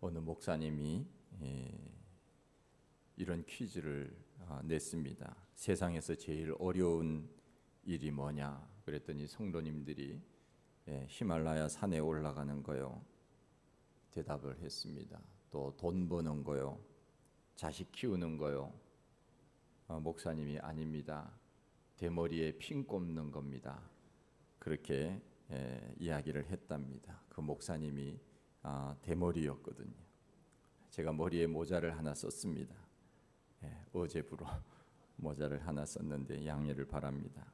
어느 목사님이 이런 퀴즈를 냈습니다. 세상에서 제일 어려운 일이 뭐냐? 그랬더니 성도님들이 히말라야 산에 올라가는 거요. 대답을 했습니다. 또 돈 버는 거요. 자식 키우는 거요. 목사님이 아닙니다. 대머리에 핀 꼽는 겁니다. 그렇게 이야기를 했답니다. 그 목사님이 대머리였거든요. 제가 머리에 모자를 하나 썼습니다. 어제부로 모자를 하나 썼는데 양해를 바랍니다.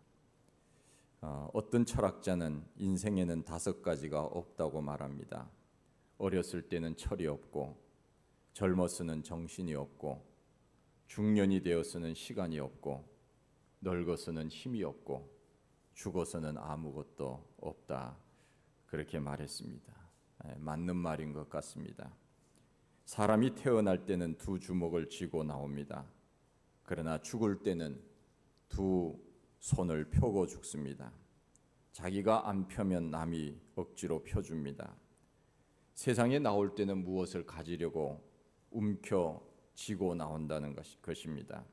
어떤 철학자는 인생에는 5가지가 없다고 말합니다. 어렸을 때는 철이 없고, 젊었으면 정신이 없고, 중년이 되어서는 시간이 없고, 늙어서는 힘이 없고, 죽어서는 아무것도 없다. 그렇게 말했습니다. 맞는 말인 것 같습니다. 사람이 태어날 때는 2 주먹을 쥐고 나옵니다. 그러나 죽을 때는 2 손을 펴고 죽습니다. 자기가 안 펴면 남이 억지로 펴줍니다. 세상에 나올 때는 무엇을 가지려고 움켜쥐고 나온다는 것입니다.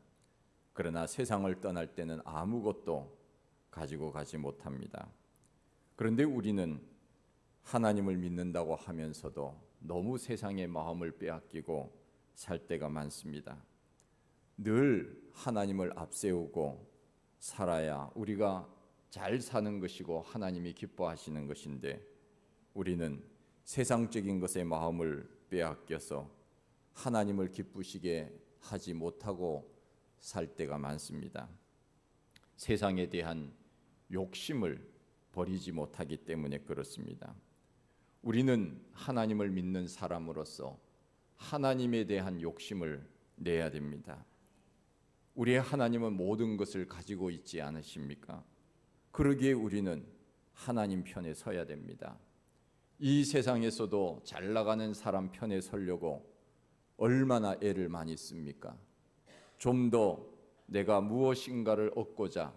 그러나 세상을 떠날 때는 아무것도 가지고 가지 못합니다. 그런데 우리는 하나님을 믿는다고 하면서도 너무 세상의 마음을 빼앗기고 살 때가 많습니다. 늘 하나님을 앞세우고 살아야 우리가 잘 사는 것이고 하나님이 기뻐하시는 것인데, 우리는 세상적인 것에 마음을 빼앗겨서 하나님을 기쁘시게 하지 못하고 살 때가 많습니다. 세상에 대한 욕심을 버리지 못하기 때문에 그렇습니다. 우리는 하나님을 믿는 사람으로서 하나님에 대한 욕심을 내야 됩니다. 우리의 하나님은 모든 것을 가지고 있지 않으십니까? 그러기에 우리는 하나님 편에 서야 됩니다. 이 세상에서도 잘 나가는 사람 편에 서려고 얼마나 애를 많이 씁니까? 좀 더 내가 무엇인가를 얻고자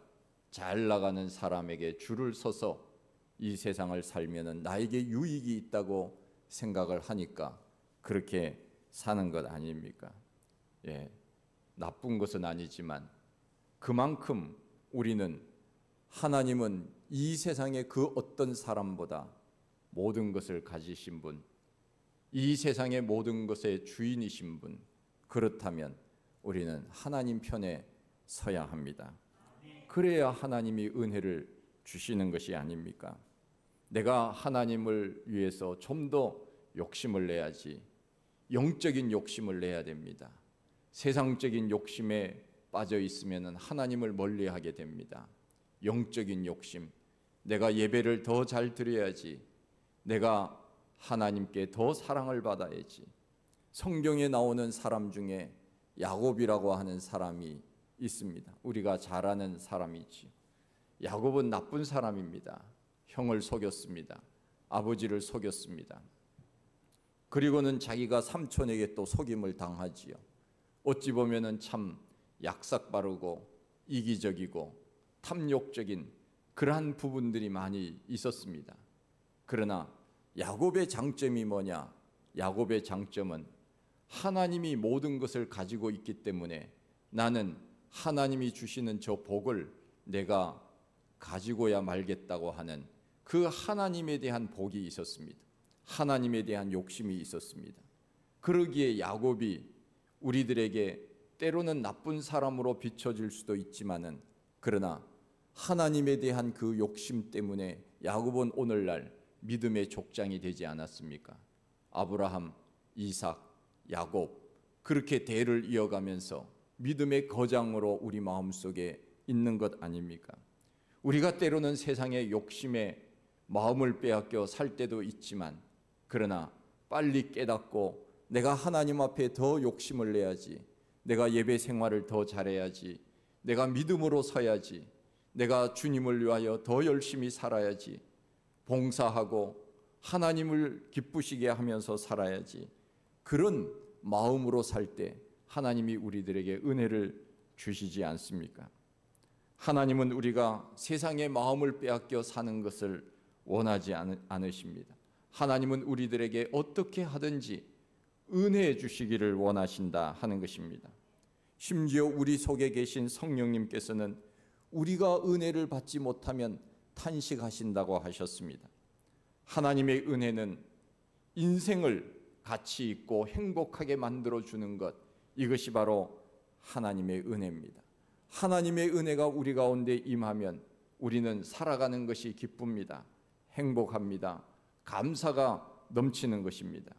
잘 나가는 사람에게 줄을 서서 이 세상을 살면은 나에게 유익이 있다고 생각을 하니까 그렇게 사는 것 아닙니까? 나쁜 것은 아니지만 그만큼 우리는 하나님은 이 세상의 그 어떤 사람보다 모든 것을 가지신 분, 이 세상의 모든 것의 주인이신 분, 그렇다면 우리는 하나님 편에 서야 합니다. 그래야 하나님이 은혜를 주시는 것이 아닙니까? 내가 하나님을 위해서 좀 더 욕심을 내야지, 영적인 욕심을 내야 됩니다. 세상적인 욕심에 빠져 있으면 하나님을 멀리하게 됩니다. 영적인 욕심, 내가 예배를 더 잘 드려야지, 내가 하나님께 더 사랑을 받아야지. 성경에 나오는 사람 중에 야곱이라고 하는 사람이 있습니다. 우리가 잘 아는 사람이지. 야곱은 나쁜 사람입니다. 형을 속였습니다. 아버지를 속였습니다. 그리고는 자기가 삼촌에게 또 속임을 당하지요. 어찌 보면은 참 약삭빠르고 이기적이고 탐욕적인 그러한 부분들이 많이 있었습니다. 그러나 야곱의 장점이 뭐냐? 야곱의 장점은 하나님이 모든 것을 가지고 있기 때문에 나는 하나님이 주시는 저 복을 내가 가지고야 말겠다고 하는 그 하나님에 대한 복이 있었습니다. 하나님에 대한 욕심이 있었습니다. 그러기에 야곱이 우리들에게 때로는 나쁜 사람으로 비춰질 수도 있지만은, 그러나 하나님에 대한 그 욕심 때문에 야곱은 오늘날 믿음의 족장이 되지 않았습니까? 아브라함, 이삭, 야곱, 그렇게 대를 이어가면서 믿음의 거장으로 우리 마음속에 있는 것 아닙니까? 우리가 때로는 세상의 욕심에 마음을 빼앗겨 살 때도 있지만, 그러나 빨리 깨닫고 내가 하나님 앞에 더 욕심을 내야지, 내가 예배 생활을 더 잘해야지, 내가 믿음으로 서야지, 내가 주님을 위하여 더 열심히 살아야지, 봉사하고 하나님을 기쁘시게 하면서 살아야지, 그런 마음으로 살 때 하나님이 우리들에게 은혜를 주시지 않습니까? 하나님은 우리가 세상의 마음을 빼앗겨 사는 것을 원하지 않으십니다. 하나님은 우리들에게 어떻게 하든지 은혜해 주시기를 원하신다 하는 것입니다. 심지어 우리 속에 계신 성령님께서는 우리가 은혜를 받지 못하면 탄식하신다고 하셨습니다. 하나님의 은혜는 인생을 가치 있고 행복하게 만들어주는 것, 이것이 바로 하나님의 은혜입니다. 하나님의 은혜가 우리 가운데 임하면 우리는 살아가는 것이 기쁩니다. 행복합니다. 감사가 넘치는 것입니다.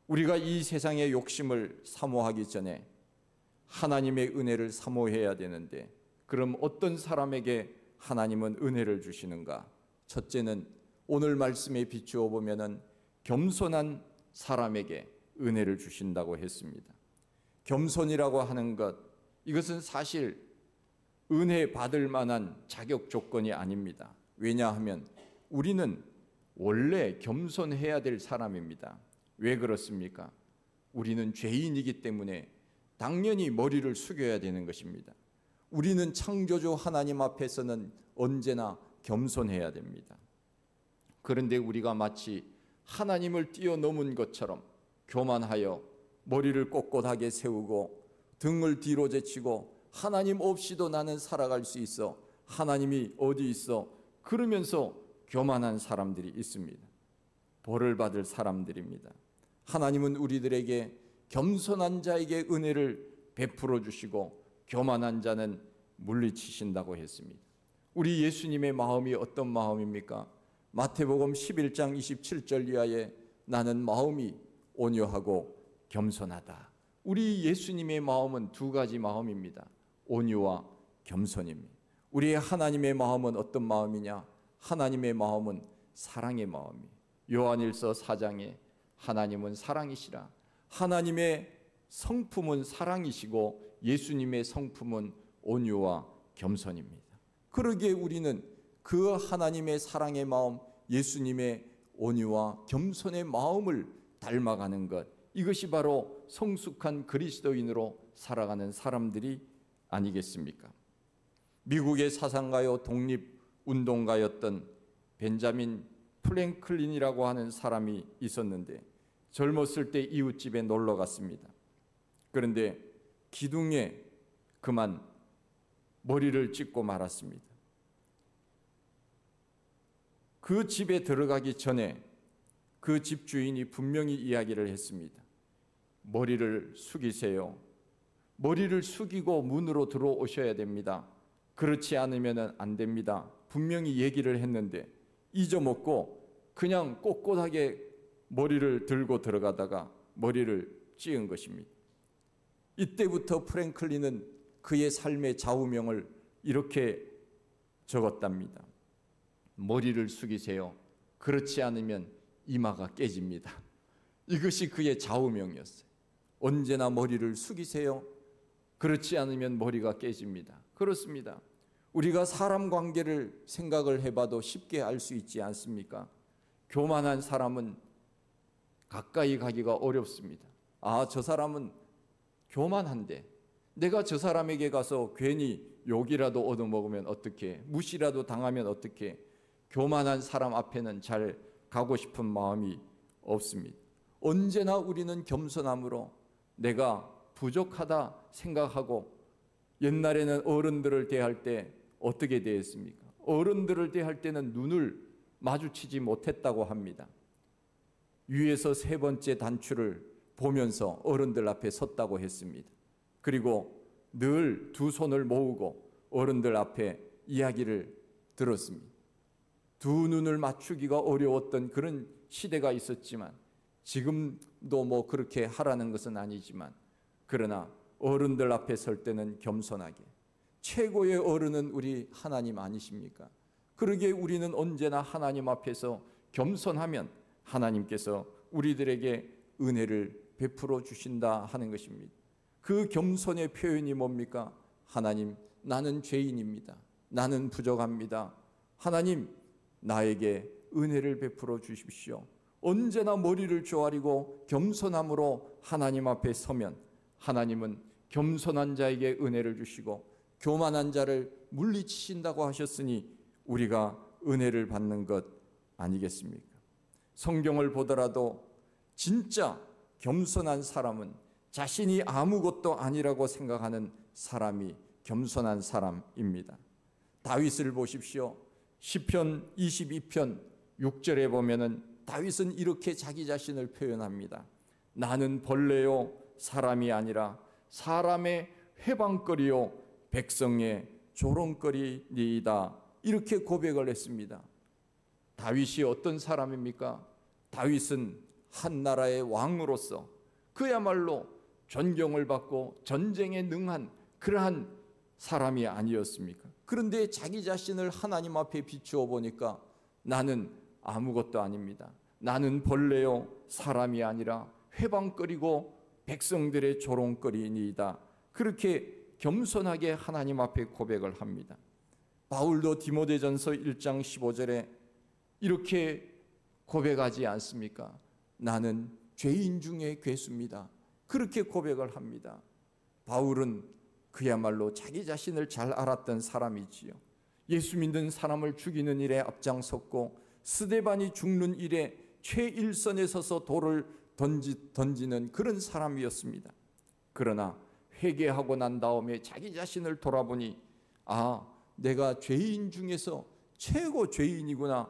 우리가 이 세상의 욕심을 사모하기 전에 하나님의 은혜를 사모해야 되는데, 그럼 어떤 사람에게 하나님은 은혜를 주시는가? 첫째는 오늘 말씀에 비추어 보면은 겸손한 사람에게 은혜를 주신다고 했습니다. 겸손이라고 하는 것, 이것은 사실 은혜 받을 만한 자격 조건이 아닙니다. 왜냐하면 우리는 원래 겸손해야 될 사람입니다. 왜 그렇습니까? 우리는 죄인이기 때문에 당연히 머리를 숙여야 되는 것입니다. 우리는 창조주 하나님 앞에서는 언제나 겸손해야 됩니다. 그런데 우리가 마치 하나님을 뛰어넘은 것처럼 교만하여 머리를 꼿꼿하게 세우고 등을 뒤로 제치고 하나님 없이도 나는 살아갈 수 있어, 하나님이 어디 있어, 그러면서 교만한 사람들이 있습니다. 벌을 받을 사람들입니다. 하나님은 우리들에게 겸손한 자에게 은혜를 베풀어 주시고 교만한 자는 물리치신다고 했습니다. 우리 예수님의 마음이 어떤 마음입니까? 마태복음 11장 27절 이하에 나는 마음이 온유하고 겸손하다. 우리 예수님의 마음은 두 가지 마음입니다. 온유와 겸손입니다. 우리의 하나님의 마음은 어떤 마음이냐? 하나님의 마음은 사랑의 마음이에요. 요한일서 4장에 하나님은 사랑이시라. 하나님의 성품은 사랑이시고 예수님의 성품은 온유와 겸손입니다. 그러기에 우리는 그 하나님의 사랑의 마음, 예수님의 온유와 겸손의 마음을 닮아가는 것, 이것이 바로 성숙한 그리스도인으로 살아가는 사람들이 아니겠습니까? 미국의 사상가요 독립운동가였던 벤자민 프랭클린이라고 하는 사람이 있었는데 젊었을 때 이웃집에 놀러 갔습니다. 그런데 기둥에 그만 머리를 찍고 말았습니다. 그 집에 들어가기 전에 그 집주인이 분명히 이야기를 했습니다. 머리를 숙이세요. 머리를 숙이고 문으로 들어오셔야 됩니다. 그렇지 않으면 안 됩니다. 분명히 얘기를 했는데 잊어먹고 그냥 꼿꼿하게 머리를 들고 들어가다가 머리를 찧은 것입니다. 이때부터 프랭클린은 그의 삶의 좌우명을 이렇게 적었답니다. 머리를 숙이세요. 그렇지 않으면 이마가 깨집니다. 이것이 그의 좌우명이었어요. 언제나 머리를 숙이세요. 그렇지 않으면 머리가 깨집니다. 그렇습니다. 우리가 사람 관계를 생각을 해봐도 쉽게 알 수 있지 않습니까? 교만한 사람은 가까이 가기가 어렵습니다. 아, 저 사람은 교만한데 내가 저 사람에게 가서 괜히 욕이라도 얻어먹으면 어떡해, 무시라도 당하면 어떡해. 교만한 사람 앞에는 잘 가고 싶은 마음이 없습니다. 언제나 우리는 겸손함으로 내가 부족하다 생각하고, 옛날에는 어른들을 대할 때 어떻게 대했습니까? 어른들을 대할 때는 눈을 마주치지 못했다고 합니다. 위에서 세 번째 단추를 보면서 어른들 앞에 섰다고 했습니다. 그리고 늘 두 손을 모으고 어른들 앞에 이야기를 들었습니다. 두 눈을 맞추기가 어려웠던 그런 시대가 있었지만, 지금도 뭐 그렇게 하라는 것은 아니지만, 그러나 어른들 앞에 설 때는 겸손하게, 최고의 어른은 우리 하나님 아니십니까? 그러기에 우리는 언제나 하나님 앞에서 겸손하면 하나님께서 우리들에게 은혜를 베풀어 주신다 하는 것입니다. 그 겸손의 표현이 뭡니까? 하나님, 나는 죄인입니다. 나는 부족합니다. 하나님, 나에게 은혜를 베풀어 주십시오. 언제나 머리를 조아리고 겸손함으로 하나님 앞에 서면 하나님은 겸손한 자에게 은혜를 주시고 교만한 자를 물리치신다고 하셨으니 우리가 은혜를 받는 것 아니겠습니까? 성경을 보더라도 진짜 겸손한 사람은 자신이 아무것도 아니라고 생각하는 사람이 겸손한 사람입니다. 다윗을 보십시오. 시편 22편 6절에 보면은 다윗은 이렇게 자기 자신을 표현합니다. 나는 벌레요 사람이 아니라 사람의 회방거리요 백성의 조롱거리니이다. 이렇게 고백을 했습니다. 다윗이 어떤 사람입니까? 다윗은 한 나라의 왕으로서 그야말로 존경을 받고 전쟁에 능한 그러한 사람이 아니었습니까? 그런데 자기 자신을 하나님 앞에 비추어 보니까 나는 아무것도 아닙니다. 나는 벌레요 사람이 아니라 회방거리고 백성들의 조롱거리니이다. 그렇게 겸손하게 하나님 앞에 고백을 합니다. 바울도 디모데전서 1장 15절에 이렇게 고백하지 않습니까? 나는 죄인 중에 괴수입니다. 그렇게 고백을 합니다. 바울은 그야말로 자기 자신을 잘 알았던 사람이지요. 예수 믿는 사람을 죽이는 일에 앞장섰고 스데반이 죽는 일에 최일선에 서서 돌을 던지는 그런 사람이었습니다. 그러나 회개하고 난 다음에 자기 자신을 돌아보니 내가 죄인 중에서 최고 죄인이구나.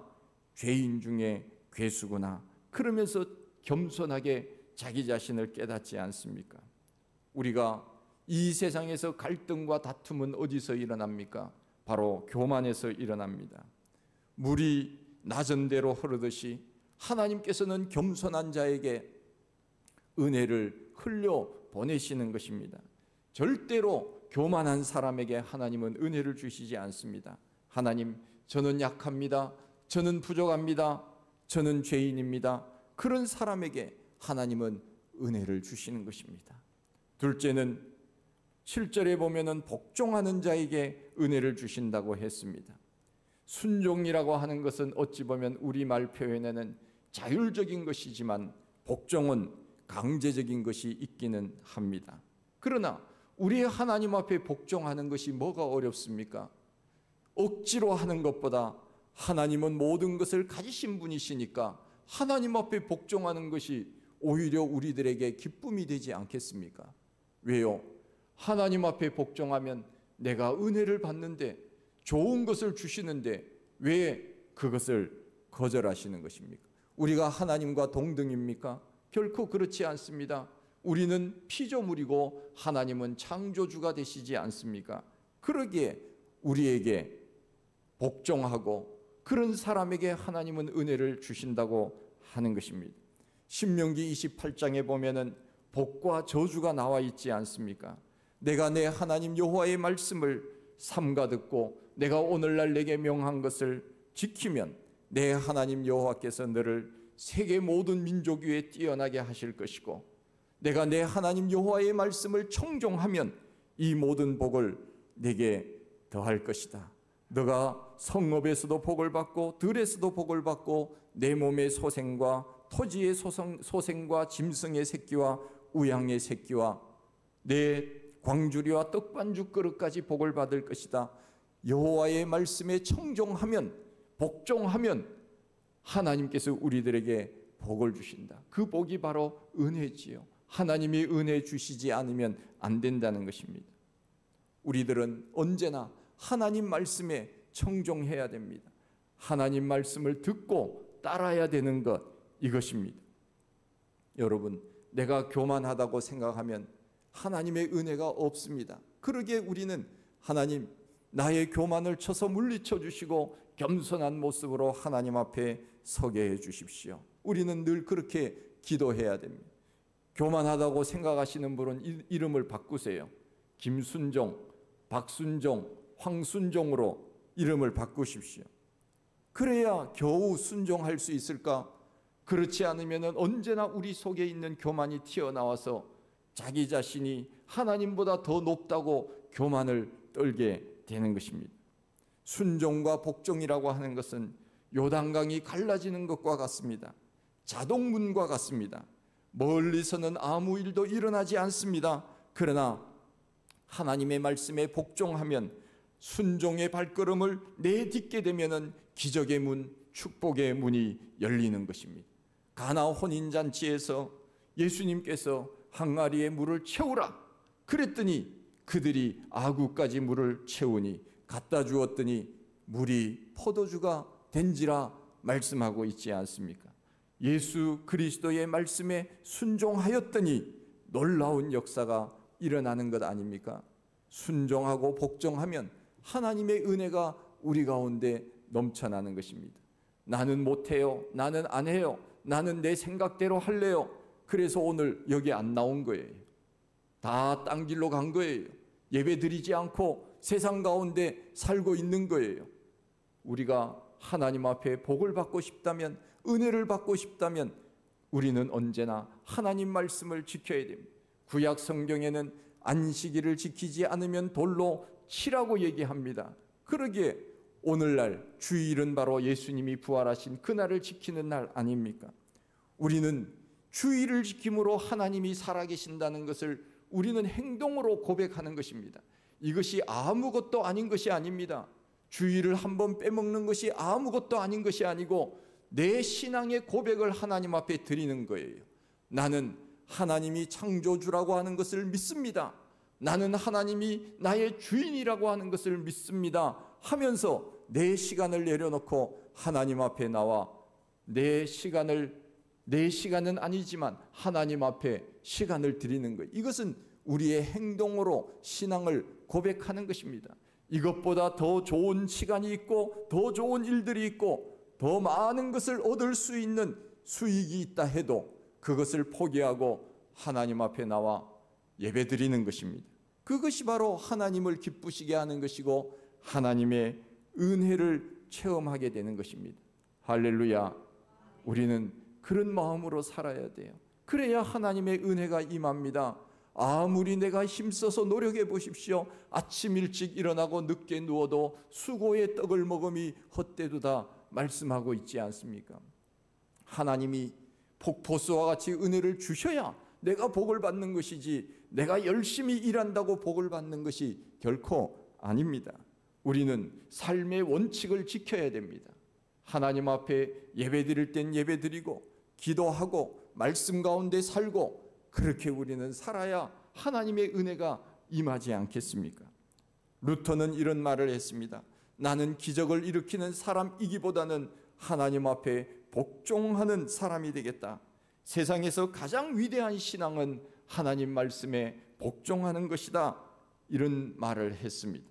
죄인 중에 괴수구나. 그러면서 겸손하게 자기 자신을 깨닫지 않습니까? 우리가 이 세상에서 갈등과 다툼은 어디서 일어납니까? 바로 교만에서 일어납니다. 물이 낮은 대로 흐르듯이 하나님께서는 겸손한 자에게 은혜를 흘려 보내시는 것입니다. 절대로 교만한 사람에게 하나님은 은혜를 주시지 않습니다. 하나님, 저는 약합니다. 저는 부족합니다. 저는 죄인입니다. 그런 사람에게 하나님은 은혜를 주시는 것입니다. 둘째는 7절에 보면은 복종하는 자에게 은혜를 주신다고 했습니다. 순종이라고 하는 것은 어찌 보면 우리말 표현에는 자율적인 것이지만 복종은 강제적인 것이 있기는 합니다. 그러나 우리의 하나님 앞에 복종하는 것이 뭐가 어렵습니까? 억지로 하는 것보다 하나님은 모든 것을 가지신 분이시니까 하나님 앞에 복종하는 것이 오히려 우리들에게 기쁨이 되지 않겠습니까? 왜요? 하나님 앞에 복종하면 내가 은혜를 받는데 좋은 것을 주시는데 왜 그것을 거절하시는 것입니까? 우리가 하나님과 동등입니까? 결코 그렇지 않습니다. 우리는 피조물이고 하나님은 창조주가 되시지 않습니까? 그러기에 우리에게 복종하고 그런 사람에게 하나님은 은혜를 주신다고 하는 것입니다. 신명기 28장에 보면은 복과 저주가 나와 있지 않습니까? 내가 내 하나님 여호와의 말씀을 삼가 듣고 내가 오늘날 내게 명한 것을 지키면 내 하나님 여호와께서 너를 세계 모든 민족 위에 뛰어나게 하실 것이고 내가 내 하나님 여호와의 말씀을 청종하면 이 모든 복을 내게 더할 것이다. 너가 성읍에서도 복을 받고 들에서도 복을 받고 내 몸의 소생과 토지의 소생과 짐승의 새끼와 우양의 새끼와 내 광주리와 떡반죽 그릇까지 복을 받을 것이다. 여호와의 말씀에 청종하면 복종하면 하나님께서 우리들에게 복을 주신다. 그 복이 바로 은혜지요. 하나님이 은혜 주시지 않으면 안 된다는 것입니다. 우리들은 언제나 하나님 말씀에 청종해야 됩니다. 하나님 말씀을 듣고 따라야 되는 것, 이것입니다. 여러분, 내가 교만하다고 생각하면 하나님의 은혜가 없습니다. 그러기에 우리는 하나님, 나의 교만을 쳐서 물리쳐 주시고 겸손한 모습으로 하나님 앞에 서게 해 주십시오. 우리는 늘 그렇게 기도해야 됩니다. 교만하다고 생각하시는 분은 이름을 바꾸세요. 김순종, 박순종, 황순종으로 이름을 바꾸십시오. 그래야 겨우 순종할 수 있을까? 그렇지 않으면 언제나 우리 속에 있는 교만이 튀어나와서 자기 자신이 하나님보다 더 높다고 교만을 떨게 되는 것입니다. 순종과 복종이라고 하는 것은 요단강이 갈라지는 것과 같습니다. 자동문과 같습니다. 멀리서는 아무 일도 일어나지 않습니다. 그러나 하나님의 말씀에 복종하면 순종의 발걸음을 내딛게 되면 기적의 문, 축복의 문이 열리는 것입니다. 가나 혼인잔치에서 예수님께서 항아리에 물을 채우라 그랬더니 그들이 아구까지 물을 채우니 갖다 주었더니 물이 포도주가 된지라 말씀하고 있지 않습니까? 예수 그리스도의 말씀에 순종하였더니 놀라운 역사가 일어나는 것 아닙니까? 순종하고 복종하면 하나님의 은혜가 우리 가운데 넘쳐나는 것입니다. 나는 못해요. 나는 안 해요. 나는 내 생각대로 할래요. 그래서 오늘 여기 안 나온 거예요. 다 딴 길로 간 거예요. 예배 드리지 않고 세상 가운데 살고 있는 거예요. 우리가 하나님 앞에 복을 받고 싶다면, 은혜를 받고 싶다면 우리는 언제나 하나님 말씀을 지켜야 됩니다. 구약 성경에는 안식일을 지키지 않으면 돌로 치라고 얘기합니다. 그러기에 오늘날 주일은 바로 예수님이 부활하신 그날을 지키는 날 아닙니까? 우리는 주일을 지킴으로 하나님이 살아계신다는 것을 우리는 행동으로 고백하는 것입니다. 이것이 아무것도 아닌 것이 아닙니다. 주일을 한번 빼먹는 것이 아무것도 아닌 것이 아니고 내 신앙의 고백을 하나님 앞에 드리는 거예요. 나는 하나님이 창조주라고 하는 것을 믿습니다. 나는 하나님이 나의 주인이라고 하는 것을 믿습니다 하면서 내 시간을 내려놓고 하나님 앞에 나와 내 시간은 아니지만 하나님 앞에 시간을 드리는 것, 이것은 우리의 행동으로 신앙을 고백하는 것입니다. 이것보다 더 좋은 시간이 있고 더 좋은 일들이 있고 더 많은 것을 얻을 수 있는 수익이 있다 해도 그것을 포기하고 하나님 앞에 나와 예배드리는 것입니다. 그것이 바로 하나님을 기쁘시게 하는 것이고 하나님의 은혜를 체험하게 되는 것입니다. 할렐루야. 우리는 그런 마음으로 살아야 돼요. 그래야 하나님의 은혜가 임합니다. 아무리 내가 힘써서 노력해 보십시오. 아침 일찍 일어나고 늦게 누워도 수고의 떡을 먹음이 헛되도다 말씀하고 있지 않습니까? 하나님이 폭포수와 같이 은혜를 주셔야 내가 복을 받는 것이지 내가 열심히 일한다고 복을 받는 것이 결코 아닙니다. 우리는 삶의 원칙을 지켜야 됩니다. 하나님 앞에 예배드릴 땐 예배드리고 기도하고 말씀 가운데 살고 그렇게 우리는 살아야 하나님의 은혜가 임하지 않겠습니까? 루터는 이런 말을 했습니다. 나는 기적을 일으키는 사람이기보다는 하나님 앞에 복종하는 사람이 되겠다. 세상에서 가장 위대한 신앙은 하나님 말씀에 복종하는 것이다. 이런 말을 했습니다.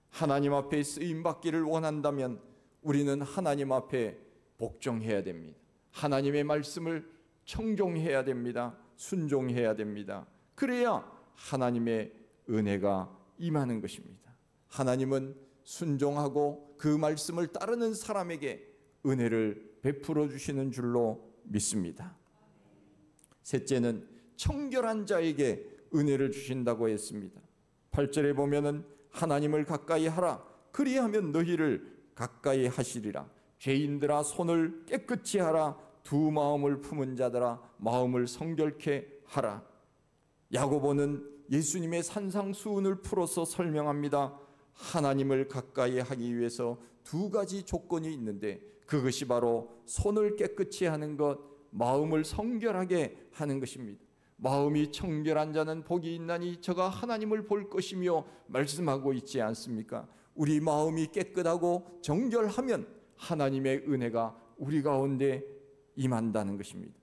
하나님 앞에 쓰임받기를 원한다면 우리는 하나님 앞에 복종해야 됩니다. 하나님의 말씀을 청종해야 됩니다. 순종해야 됩니다. 그래야 하나님의 은혜가 임하는 것입니다. 하나님은 순종하고 그 말씀을 따르는 사람에게 은혜를 베풀어 주시는 줄로 믿습니다. 셋째는 청결한 자에게 은혜를 주신다고 했습니다. 8절에 보면은 하나님을 가까이 하라. 그리하면 너희를 가까이 하시리라. 죄인들아 손을 깨끗이 하라. 두 마음을 품은 자들아 마음을 성결케 하라. 야고보는 예수님의 산상수훈을 풀어서 설명합니다. 하나님을 가까이 하기 위해서 두 가지 조건이 있는데 그것이 바로 손을 깨끗이 하는 것, 마음을 성결하게 하는 것입니다. 마음이 청결한 자는 복이 있나니 저가 하나님을 볼 것이며 말씀하고 있지 않습니까? 우리 마음이 깨끗하고 정결하면 하나님의 은혜가 우리 가운데 임한다는 것입니다.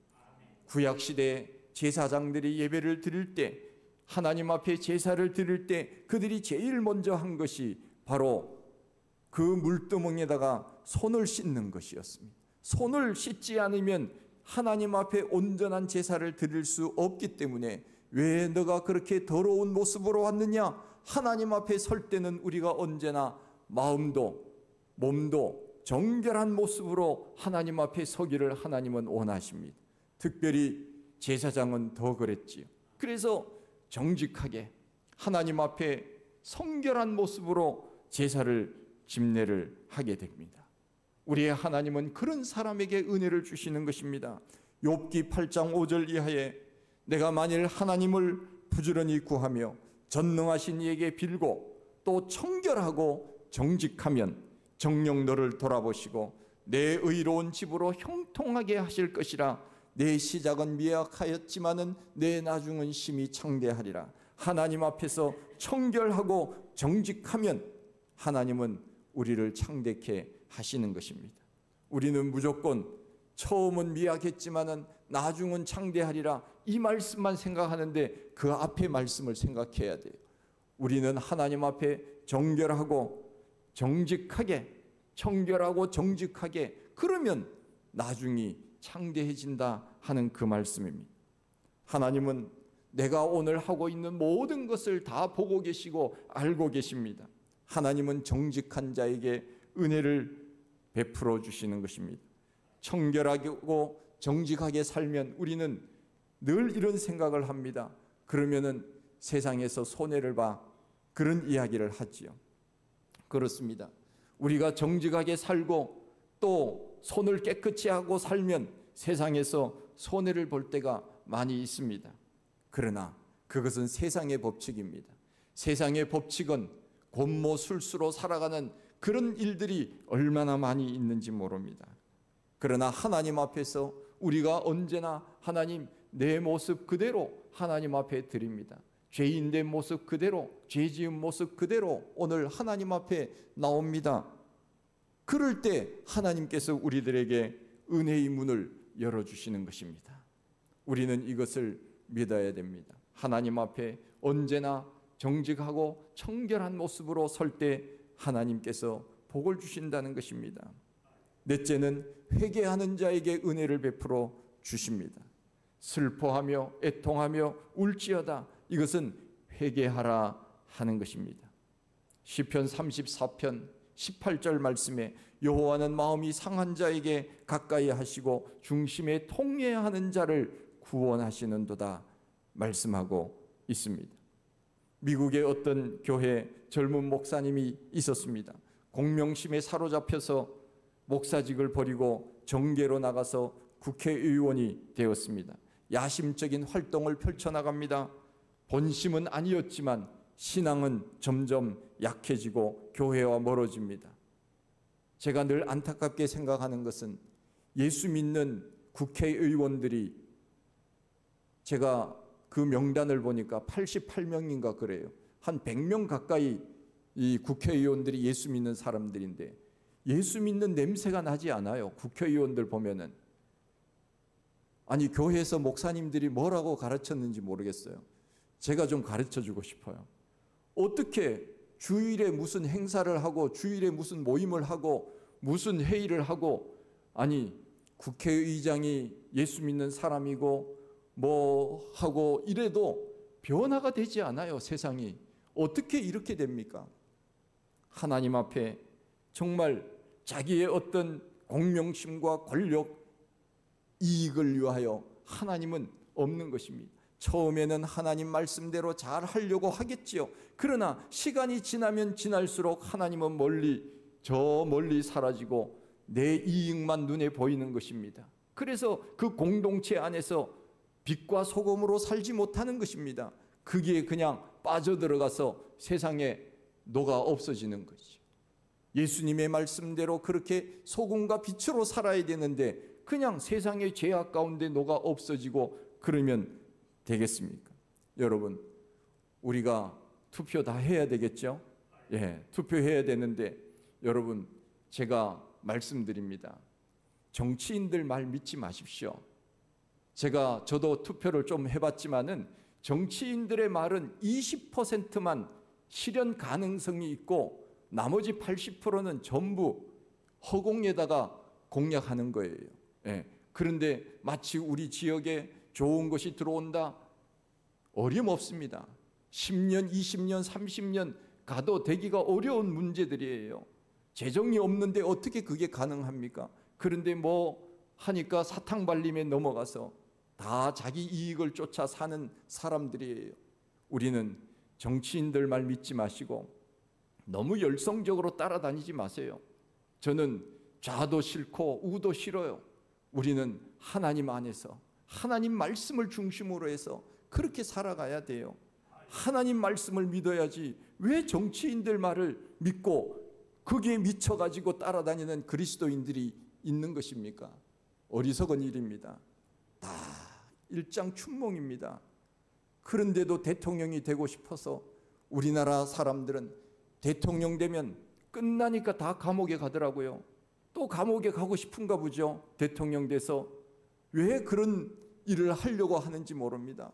구약시대 제사장들이 예배를 드릴 때, 하나님 앞에 제사를 드릴 때 그들이 제일 먼저 한 것이 바로 그 물두멍에다가 손을 씻는 것이었습니다. 손을 씻지 않으면 하나님 앞에 온전한 제사를 드릴 수 없기 때문에 왜 너가 그렇게 더러운 모습으로 왔느냐? 하나님 앞에 설 때는 우리가 언제나 마음도 몸도 정결한 모습으로 하나님 앞에 서기를 하나님은 원하십니다. 특별히 제사장은 더 그랬지요. 그래서 정직하게 하나님 앞에 성결한 모습으로 제사를 집례를 하게 됩니다. 우리의 하나님은 그런 사람에게 은혜를 주시는 것입니다. 욥기 8장 5절 이하에 내가 만일 하나님을 부지런히 구하며 전능하신 이에게 빌고 또 청결하고 정직하면 정녕 너를 돌아보시고 내 의로운 집으로 형통하게 하실 것이라. 내 시작은 미약하였지만은 내 나중은 심히 창대하리라. 하나님 앞에서 청결하고 정직하면 하나님은 우리를 창대케 하시는 것입니다. 우리는 무조건 처음은 미약했지만은 나중은 창대하리라, 이 말씀만 생각하는데 그 앞에 말씀을 생각해야 돼요. 우리는 하나님 앞에 정결하고 정직하게, 청결하고 정직하게, 그러면 나중이 창대해진다 하는 그 말씀입니다. 하나님은 내가 오늘 하고 있는 모든 것을 다 보고 계시고 알고 계십니다. 하나님은 정직한 자에게 은혜를 베풀어 주시는 것입니다. 청결하고 정직하게 살면 우리는 늘 이런 생각을 합니다. 그러면은 세상에서 손해를 봐, 그런 이야기를 하지요. 그렇습니다. 우리가 정직하게 살고 또 손을 깨끗이 하고 살면 세상에서 손해를 볼 때가 많이 있습니다. 그러나 그것은 세상의 법칙입니다. 세상의 법칙은 곤모술수로 살아가는 그런 일들이 얼마나 많이 있는지 모릅니다. 그러나 하나님 앞에서 우리가 언제나 하나님, 내 모습 그대로 하나님 앞에 드립니다. 죄인된 모습 그대로, 죄 지은 모습 그대로 오늘 하나님 앞에 나옵니다. 그럴 때 하나님께서 우리들에게 은혜의 문을 열어주시는 것입니다. 우리는 이것을 믿어야 됩니다. 하나님 앞에 언제나 정직하고 청결한 모습으로 설 때 하나님께서 복을 주신다는 것입니다. 넷째는 회개하는 자에게 은혜를 베풀어 주십니다. 슬퍼하며 애통하며 울지어다, 이것은 회개하라 하는 것입니다. 시편 34편 18절 말씀에 여호와는 마음이 상한 자에게 가까이 하시고 중심에 통회하는 자를 구원하시는도다 말씀하고 있습니다. 미국의 어떤 교회 젊은 목사님이 있었습니다. 공명심에 사로잡혀서 목사직을 버리고 정계로 나가서 국회의원이 되었습니다. 야심적인 활동을 펼쳐나갑니다. 본심은 아니었지만 신앙은 점점 약해지고 교회와 멀어집니다. 제가 늘 안타깝게 생각하는 것은 예수 믿는 국회의원들이, 제가 그 명단을 보니까 88명인가 그래요. 한 100명 가까이 이 국회의원들이 예수 믿는 사람들인데 예수 믿는 냄새가 나지 않아요. 국회의원들 보면은. 아니, 교회에서 목사님들이 뭐라고 가르쳤는지 모르겠어요. 제가 좀 가르쳐주고 싶어요. 어떻게 주일에 무슨 행사를 하고 주일에 무슨 모임을 하고 무슨 회의를 하고, 아니 국회의장이 예수 믿는 사람이고 뭐 하고 이래도 변화가 되지 않아요. 세상이 어떻게 이렇게 됩니까? 하나님 앞에 정말 자기의 어떤 공명심과 권력, 이익을 위하여 하나님은 없는 것입니다. 처음에는 하나님 말씀대로 잘 하려고 하겠지요. 그러나 시간이 지나면 지날수록 하나님은 저 멀리 사라지고 내 이익만 눈에 보이는 것입니다. 그래서 그 공동체 안에서 빛과 소금으로 살지 못하는 것입니다. 거기에 그냥 빠져들어가서 세상에 녹아 없어지는 것이죠. 예수님의 말씀대로 그렇게 소금과 빛으로 살아야 되는데 그냥 세상의 죄악 가운데 녹아 없어지고 그러면 되겠습니까? 여러분, 우리가 투표 다 해야 되겠죠? 예, 투표해야 되는데 여러분, 제가 말씀드립니다. 정치인들 말 믿지 마십시오. 저도 투표를 좀 해봤지만은 정치인들의 말은 20%만 실현 가능성이 있고 나머지 80%는 전부 허공에다가 공약하는 거예요. 예. 그런데 마치 우리 지역에 좋은 것이 들어온다? 어림없습니다. 10년, 20년, 30년 가도 되기가 어려운 문제들이에요. 재정이 없는데 어떻게 그게 가능합니까? 그런데 뭐 하니까 사탕발림에 넘어가서 다 자기 이익을 쫓아 사는 사람들이에요. 우리는 정치인들 말 믿지 마시고 너무 열성적으로 따라다니지 마세요. 저는 좌도 싫고 우도 싫어요. 우리는 하나님 안에서 하나님 말씀을 중심으로 해서 그렇게 살아가야 돼요. 하나님 말씀을 믿어야지 왜 정치인들 말을 믿고 거기에 미쳐가지고 따라다니는 그리스도인들이 있는 것입니까? 어리석은 일입니다. 다 일장춘몽입니다. 그런데도 대통령이 되고 싶어서 우리나라 사람들은 대통령 되면 끝나니까 다 감옥에 가더라고요. 또 감옥에 가고 싶은가 보죠. 대통령 돼서. 왜 그런 일을 하려고 하는지 모릅니다.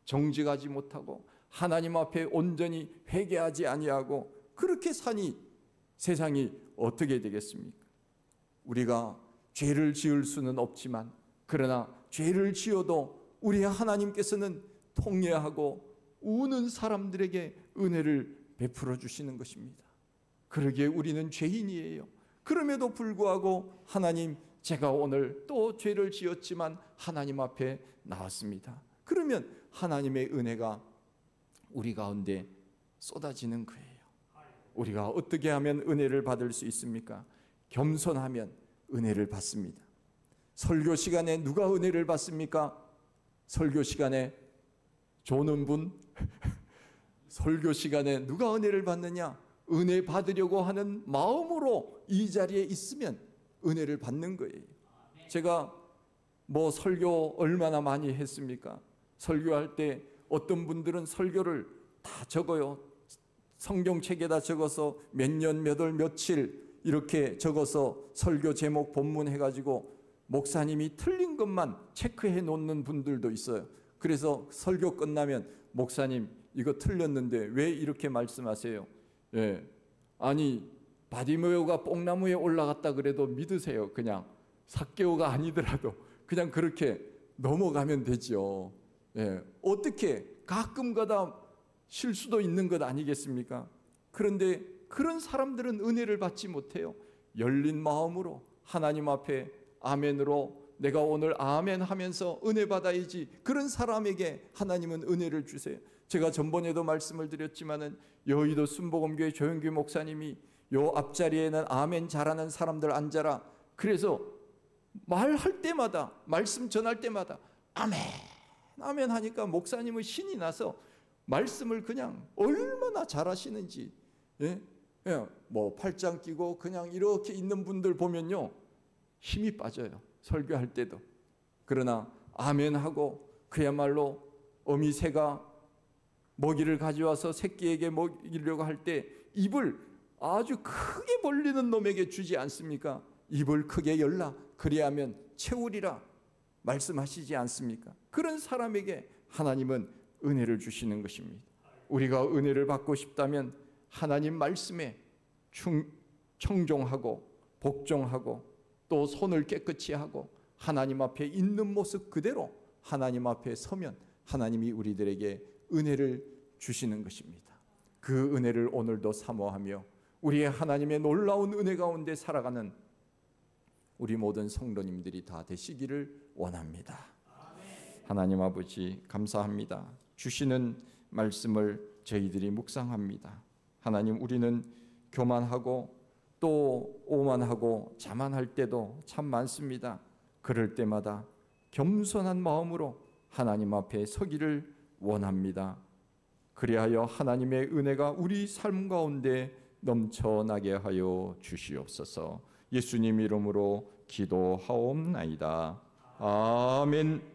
정직하지 못하고 하나님 앞에 온전히 회개하지 아니하고 그렇게 사니 세상이 어떻게 되겠습니까? 우리가 죄를 지을 수는 없지만 그러나 죄를 지어도 우리 하나님께서는 통회하고 우는 사람들에게 은혜를 베풀어 주시는 것입니다. 그러기에 우리는 죄인이에요. 그럼에도 불구하고 하나님, 제가 오늘 또 죄를 지었지만 하나님 앞에 나왔습니다. 그러면 하나님의 은혜가 우리 가운데 쏟아지는 거예요. 우리가 어떻게 하면 은혜를 받을 수 있습니까? 겸손하면 은혜를 받습니다. 설교 시간에 누가 은혜를 받습니까? 설교 시간에 조는 분? 설교 시간에 누가 은혜를 받느냐? 은혜 받으려고 하는 마음으로 이 자리에 있으면 은혜를 받는 거예요. 제가 설교 얼마나 많이 했습니까? 설교할 때 어떤 분들은 설교를 다 적어요. 성경책에다 적어서 몇 년, 몇 월, 며칠 이렇게 적어서 설교 제목 본문 해가지고 목사님이 틀린 것만 체크해 놓는 분들도 있어요. 그래서 설교 끝나면 목사님 이거 틀렸는데 왜 이렇게 말씀하세요? 예, 아니 바디메오가 뽕나무에 올라갔다 그래도 믿으세요. 그냥 삭개오가 아니더라도 그냥 그렇게 넘어가면 되죠. 예, 어떻게 가끔가다 실수도 있는 것 아니겠습니까? 그런데 그런 사람들은 은혜를 받지 못해요. 열린 마음으로 하나님 앞에 아멘으로 내가 오늘 아멘 하면서 은혜 받아야지. 그런 사람에게 하나님은 은혜를 주세요. 제가 전번에도 말씀을 드렸지만은 여의도 순복음교회 조영규 목사님이 요 앞자리에는 아멘 잘하는 사람들 앉아라. 그래서 말할 때마다 말씀 전할 때마다 아멘 아멘 하니까 목사님은 신이 나서 말씀을 그냥 얼마나 잘하시는지. 예? 팔짱 끼고 그냥 이렇게 있는 분들 보면요 힘이 빠져요. 설교할 때도. 그러나 아멘 하고 그야말로 어미새가 먹이를 가져와서 새끼에게 먹이려고 할 때 입을 아주 크게 벌리는 놈에게 주지 않습니까? 입을 크게 열라 그리하면 채우리라 말씀하시지 않습니까? 그런 사람에게 하나님은 은혜를 주시는 것입니다. 우리가 은혜를 받고 싶다면 하나님 말씀에 청종하고 복종하고 또 손을 깨끗이 하고 하나님 앞에 있는 모습 그대로 하나님 앞에 서면 하나님이 우리들에게 은혜를 주시는 것입니다. 그 은혜를 오늘도 사모하며 우리의 하나님의 놀라운 은혜 가운데 살아가는 우리 모든 성도님들이 다 되시기를 원합니다. 하나님 아버지 감사합니다. 주시는 말씀을 저희들이 묵상합니다. 하나님, 우리는 교만하고 또 오만하고 자만할 때도 참 많습니다. 그럴 때마다 겸손한 마음으로 하나님 앞에 서기를 원합니다. 그리하여 하나님의 은혜가 우리 삶 가운데 넘쳐나게 하여 주시옵소서. 예수님 이름으로 기도하옵나이다. 아멘.